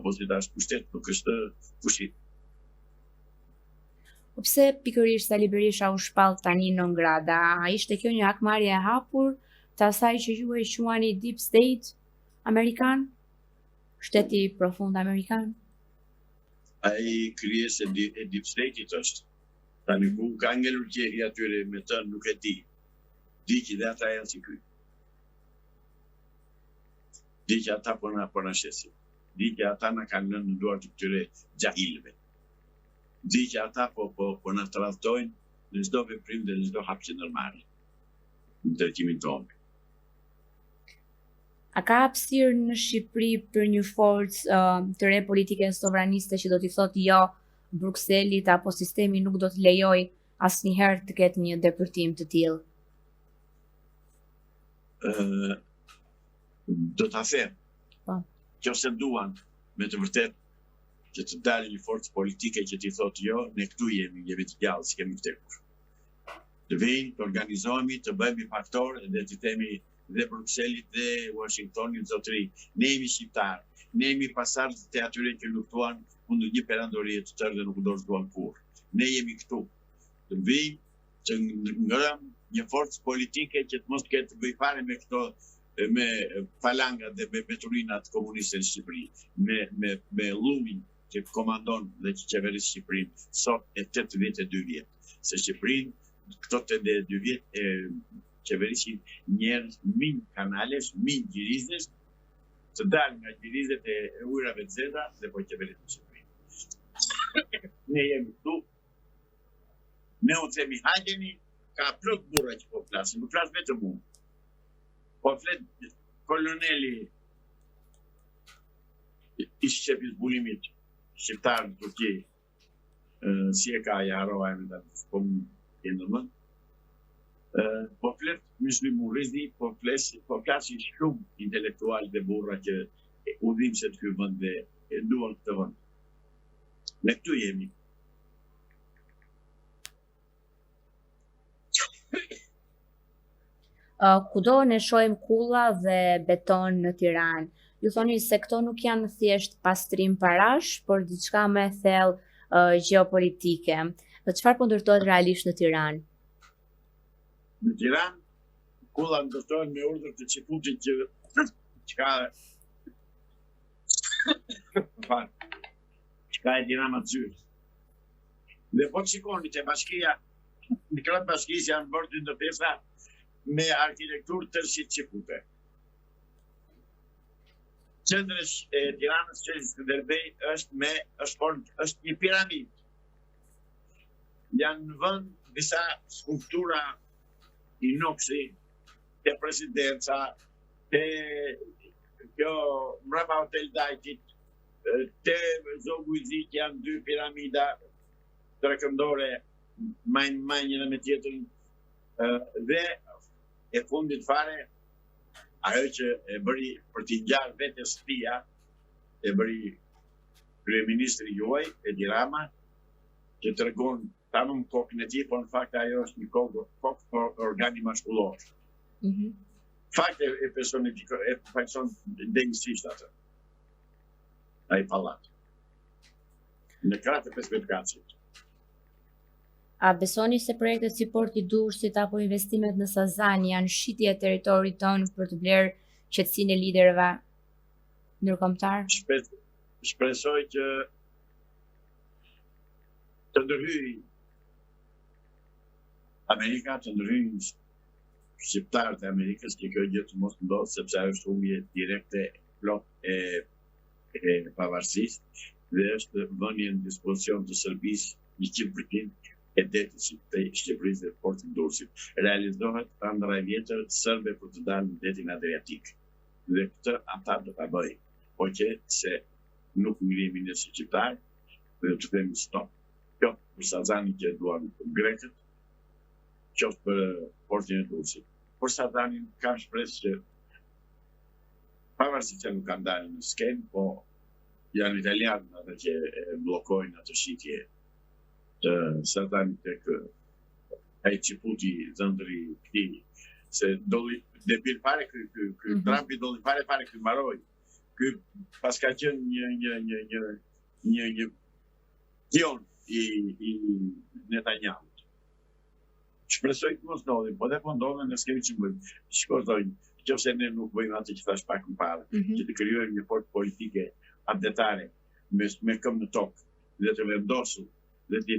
opozita është pushtet, nuk është pushit. Po pse pikërisht Sali Berisha u shpall tani non grata? A ishte kjo një hakmarrje e hapur të asaj që ju e quani Deep State amerikan? Shteti profund amerikan? Ai krijesë e Deep State-it është. Tani ku ka ngelur qeri atyre me të nuk e di. Di që dhe ata janë si ky. Di që ata po na shesin. Di që ata na kanë lënë në duart të këtyre gjahilëve. Di që ata po na tradhtojnë në çdo veprim dhe në çdo hapësirë normale. Në drejtimin tonë. A ka hapësirë në Shqipëri për një forcë të re politike sovraniste që do t'i thotë jo Brukselit apo sistemi nuk do të lejoj asnjëherë të ketë një ndërpërtim të tillë? Do ta them. Po. Nëse duan me të vërtetë që të dalë një forcë politike që t'i thotë jo, ne këtu jemi të gjallë, s'kemi vdekur. Të vijnë, të organizohemi, të bëhemi faktor dhe të themi dhe Brukselit dhe Washingtonit zotëri, ne jemi shqiptarë, ne jemi pasardhë të atyre që luftuan kundër një perandorie të tërë dhe nuk dorëzuan kurrë. Ne jemi këtu. Të vijnë, të ngrëm një forcë politike që të mos ketë bëj fare me këto me falangat dhe me beturinat komuniste në Shqipëri, me llumin që komandon dhe që qeverisë Shqipërinë sot e 82 vjet. Se Shqipërinë këto 82 vjet qeverisin njerëz min kanalesh, min gjirizës, të dalë nga gjirizet e ujrave të zeza dhe po qeverisë në Shqipëri. Ne jemi këtu, ne u themi hajeni, ka plot burra që po flasin, nuk flas vetëm unë. Po flet koloneli i shqepis bulimit shqiptar në Turqi, si e ka harova e me ta po më jenë mënd. Po flet Myslim Murrizi, po flasin shumë intelektual dhe burra që udhimse të ky vend dhe e duan këtë vend. Ne këtu jemi. Kudo ne shohim kulla dhe beton në Tiranë. Ju thoni se këto nuk janë thjesht pastrim parash, por diçka më e thellë gjeopolitike. Çfarë po ndërtohet realisht në Tiranë? Në Tiranë, kulla ndërtohet me urdhër të Çiputit që ka e Dinama të zyrë. Dhe po shikoni që bashkia, në kratë bashkisë janë bërë dy ndërtesa me arkitekturë tërësisht Çipute. Qendrës e Tiranës që Skënderbej është një piramidë. Janë në vend disa skulptura inoksi, te presidenca, te kjo mbrapa Hotel Dajtit, te Zogu i Zi që janë dy piramida trekëndore, njëra me tjetrën, dhe e fundit fare, ajo që e bëri për t'i ngjarë vetes shtëpia, e bëri kryeministri juaj, Edi Rama, që tregon tamam kokën e tij, por në fakt ajo është një kokë organi maskullor. Fakt e personifikon, e fakson denjësisht atë. Ai pallat. Në kratë e 15 katësit. A besoni se projektet si Porti i Durrësit apo investimet në Sazan janë shitje e territorit tonë për të blerë qetësinë e liderëve ndërkombëtar? Shpresoj që të ndërhyjë Amerika, të ndërhyjë shqiptarët e Amerikës që kjo gjë të mos ndodhë, sepse ajo është humbje direkte plot e pavarësisë dhe është vënie në dispozicion të Serbisë 100% e detit të Shqipërisë dhe Portit të Durrësit. Realizohet ëndra e vjetër serbe për të dalë në detin Adriatik. Dhe këtë ata do ta bëjnë. Po që se nuk ngrihemi ne si shqiptarë dhe të themi stop. Kjo për Sazanin që duan grekët, qoftë për Portin e Durrësit. Për Sazanin kam shpresë që pavarësisht që nuk kanë dalë në skenë, po janë italianë ata që bllokojnë atë shitje të Sazanin tek ai Çiputi zëndri këtij, se dolli debir fare ky Trumpi dolli fare ky mbaroi. ky pas ka qenë një pion i Netanyahu. Shpresoj të mos ndodhin, po dhe po ndodhen ne s'kemi që bëjmë. Shkozojnë, nëse ne nuk bëjmë atë që thash pak më parë, që të krijojmë një forcë politike updatare me këmbë në tokë dhe të vendosur dhe të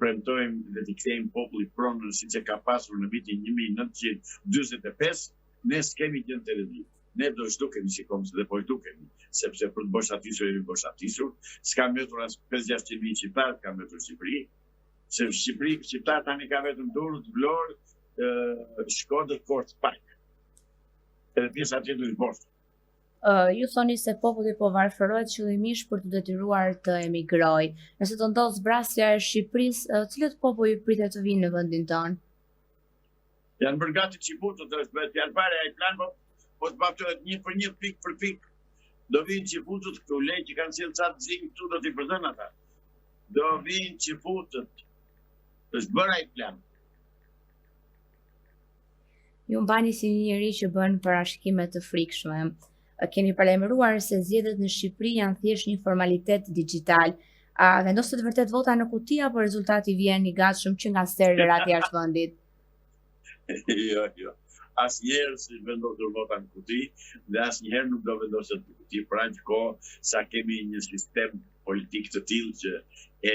premtojmë dhe të kthejmë popullit pronën siç e ka pasur në vitin 1945, ne s'kemi gjë të rëndë. Ne do zhdukemi sikom se dhe po zhdukemi, sepse për të boshatisur e boshatisur, s'ka mbetur as 5-600.000 shqiptar, ka mbetur Shqipëri, se Shqiptar tani ka vetëm Durrës, Vlorë, Shkodër, Korçë, pak. Edhe pjesa tjetër i poshtë. Ju thoni se populli po varfërohet qëllimisht për të detyruar të emigrojë. Nëse të ndodhë zbrasja e Shqipërisë, cilët popull ju pritet të vinë në vendin tonë? Janë bërë gati Çiputët, janë pare ai plan, po të baftohet një për një, pik për pik. Do vinë Çiputët këtu, lej që kanë cilë qatë zinë këtu, do t'i përdhën ata. Do vinë Çiputët. Është bërë ai plan. Ju mbani si një njeri që bën parashikime të frikshme. Keni paralajmëruar se zgjedhjet në Shqipëri janë thjesht një formalitet digjital. A vendoset vërtet vota në kuti apo rezultati vjen i gatshëm që nga serverat jashtë vendit? Jo. Asnjëherë si vendosur vota në kuti dhe asnjëherë nuk do vendoset në kuti për aq kohë sa kemi një sistem politik të tillë që e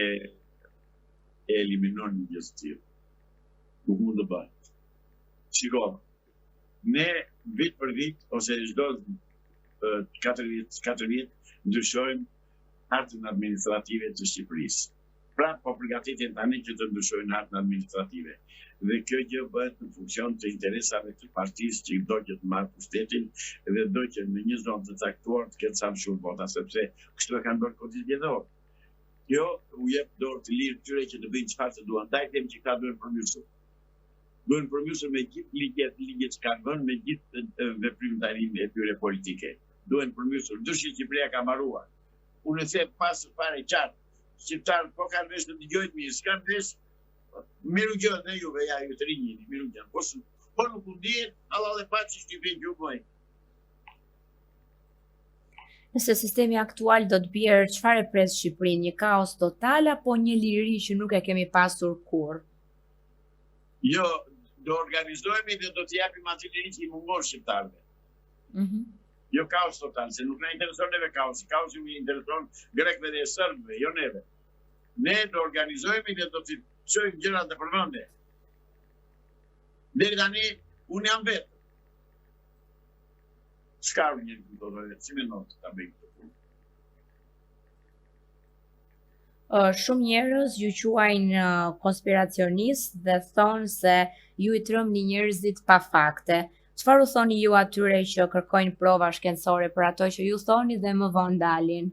eliminon një gjë të tillë. Nuk mund të bëhet. Shiko, ne vit për vit ose çdo 4 vjet ndryshojmë hartën administrative të Shqipërisë. Pra, po përgatiten tani që të ndryshojnë hartën administrative. Dhe kjo gjë bëhet në funksion të interesave të partisë që do që të marrë pushtetin dhe do që në një zonë të caktuar të ketë sa më shumë vota, sepse kështu e kanë bërë kodit zgjedhor. Kjo u jep dorë të lirë tyre që të bëjnë çfarë të duan. Ndaj them që këta duhen përmirësuar. Duhen përmirësuar me gjithë ligjet që kanë vënë, me gjithë veprimtarinë e tyre politike. Duhen përmirësuar. Ndërsa Shqipëria ka mbaruar. Unë e them pas fare qartë. Shqiptarët po kanë vesh të dëgjojnë mirë, s'kan vesh. Miru gjë dhe juve, ja ju të rinjini, miru gjë. Po nuk u ndihet, Allah dhe pa që Shqipëri ju bëjnë. Nëse sistemi aktual do të bjerë, çfarë pres Shqipërinë, një kaos total apo një liri që nuk e kemi pasur kurrë? Jo, do organizohemi dhe do të japim atë liri që i mungon shqiptarëve. Jo kaos total, se nuk na intereson neve kaosi. Kaosi më intereson grekëve dhe serbëve, jo neve. Ne do organizohemi dhe do të çojmë gjërat në përmendje. Deri tani unë jam vetë. S'ka një këto si mendon ta bëj këtë punë. Shumë njerëz ju quajnë konspiracionist dhe thonë se ju i trëmbni njerëzit pa fakte. Çfarë u thoni ju atyre që kërkojnë prova shkencore për ato që ju thoni dhe më vonë dalin?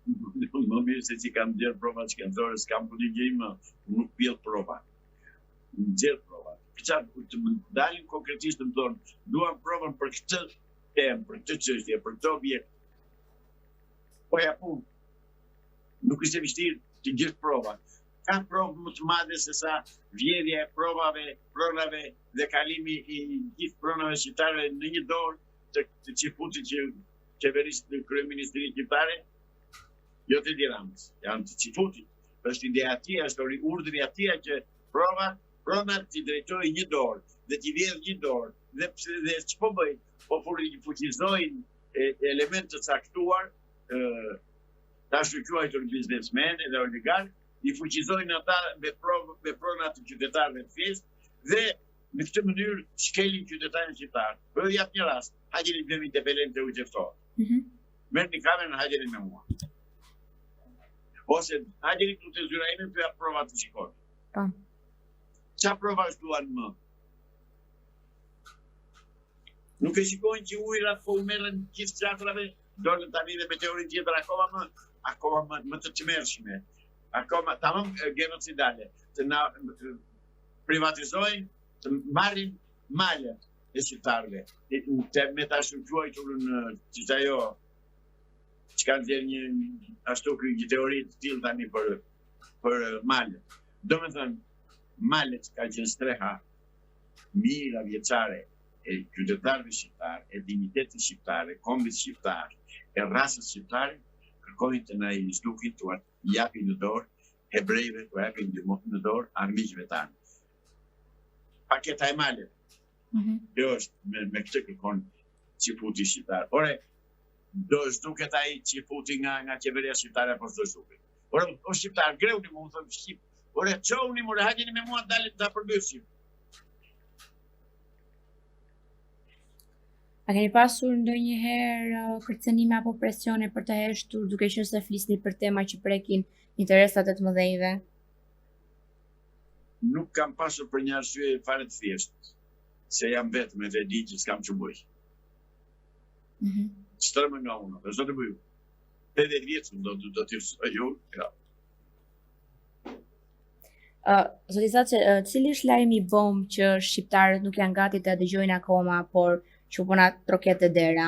Më mirë se që kam gjerë prova shkencore, s'kam poligjej më, nuk pjell prova. Gjerë prova. Këqa të më dalin konkretisht të më thonë, duam provën për këtë temë, për këtë çështje, për këtë objekt. Po ja punë. Nuk është e vështirë të gjithë prova. Ka provë më të madhe se sa vjedhja e pronave dhe kalimi i gjithë pronave shqiptare në një dorë të Çiputit që qeverisë në kryeministrinë shqiptare, jo të Tiranës, janë të Çiputit. Është ideja atia, është urdhri atia që pronat t'i drejtojë një dorë dhe t'i vjedhë një dorë dhe ç'po bëjnë, po fuqizojnë elemente të caktuar, tash u quajtur biznesmen dhe oligark, i fuqizojnë ata me pronat të qytetarëve të thjeshtë dhe në këtë mënyrë shkelin qytetarën shqiptar. Po jap një rast, hajeni të bëjmë independent të ujëftohet. Merrni kamerën, hajeni me mua. Ose hajeni këtu te zyra ime të jap prova të shikoni. Qa provash duan më? Nuk e shikojnë që ujrat po u merren gjithë qatrave, dolën tani dhe me teorinë tjetër akoma më të çmerrshme. Akoma tamam genocidale, të na privatizojnë, të marrin malët e shqiptarëve. Me ta shkruajtur në që ajo që kanë dhënë një ashtu një teori të tillë tani për malët. Domethënë malët ka qenë streha mira vjeçare e qytetarëve shqiptar, e dignitetit shqiptar, e kombit shqiptar, e rasës shqiptare, kërkojnë të na i zhdukin të japin në dorë hebrejve, të japin në dorë armiqve tanë. Paketa e male. Kjo është me këtë kërkon Ciputi shqiptar. Ore, do zhduket ai Ciputi nga qeveria shqiptare apo s'do zhduket? Ore, o shqiptar, greuni më thonë shqip. Ore, çouni more, hajeni me mua dalet ta përbyesim. A keni pasur ndonjëherë kërcënime apo presione për të heshtur, duke qenë se flisni për tema që prekin interesat e të mëdhenjve? Nuk kam pasur për një arsye fare të thjeshtë, se jam vetëm e di që s'kam që bëj. Shtërmë nga unë, dhe zdo të bëju. 80 vjetë do t'ju jo, ja. Zoti Zaçe, cili është lajmi i bombë që shqiptarët nuk janë gati të dëgjojnë akoma, por që po na troket e dera?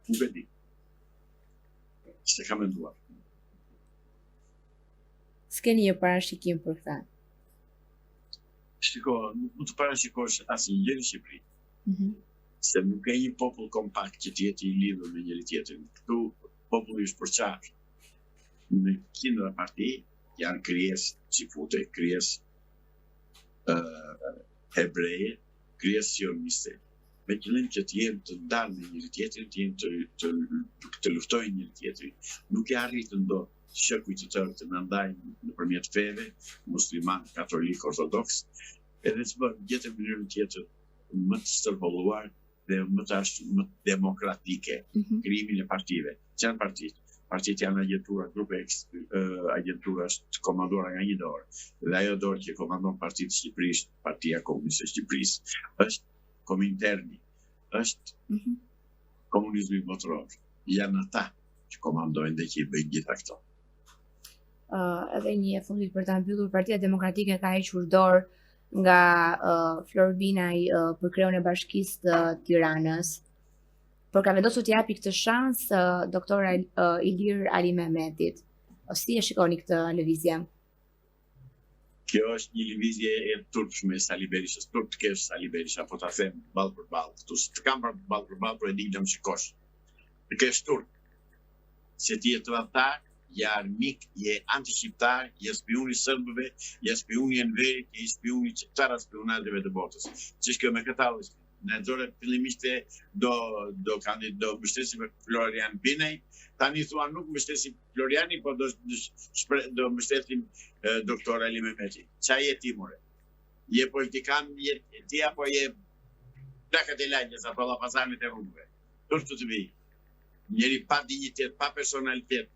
Nuk e di. Se kam menduar. S'keni një parashikim për këtë? Shiko, nuk të parashikosh asnjë gjë në Shqipëri. Se nuk e një popull kompakt që t'jetë i lidhur me njëri tjetrin. Këtu populli është përqarë. Në qindra parti janë krijesë Cipute, krijesë hebreje, krijesë sioniste. Me qëllim që t'jenë të dalë me njëri tjetrin, t'jenë të luftojnë njëri tjetrin. Nuk e arritën dot shokujt të tërë të na ndajnë nëpërmjet feve, musliman, katolik, ortodoks, edhe të bëjnë gjetën mënyrën tjetër më të stërbolluar dhe më demokratike, krijimin e partive. Që janë partitë? Partitë janë agjentura, grupe agjentura të komanduara nga një dorë. Dhe ajo dorë që komandon Partitë Shqipërisë, Partia Komuniste e Shqipërisë, është Kominterni, është komunizmi botror. Janë ata që komandojnë dhe që i bëjnë gjitha këto. Edhe një e fundit për ta mbyllur, Partia Demokratike ka hequr dorë nga Flor Binaj për kreun e Bashkisë të Tiranës, por ka vendosur të japi këtë shans doktor Ilir Ali Mehmetit. Si e shikoni këtë lëvizje? Kjo është një lëvizje e turpshme e Sali Berishës, turp të kesh Sali Berisha, po ta them ballë për ballë. Këtu të kam ballë për ballë, por e di që më shikosh. Të kesh turp, se ti je tradhtar, je armik, je anti-shqiptar, je spioni sërbëve, je spioni Enverit, je spioni qëtara spionazheve të botës. Që kjo me këta është, në zore fillimisht do mbështesim Florian Binaj, tani thua nuk mbështesim Floriani, po do mbështesim doktor Ali Mehmeti. Qa je ti, more? Je politikan, je ti apo je plakat e lagjes, apo lapazanit e rrugëve? Turp të vi. Njeri pa dignitet, pa personalitet.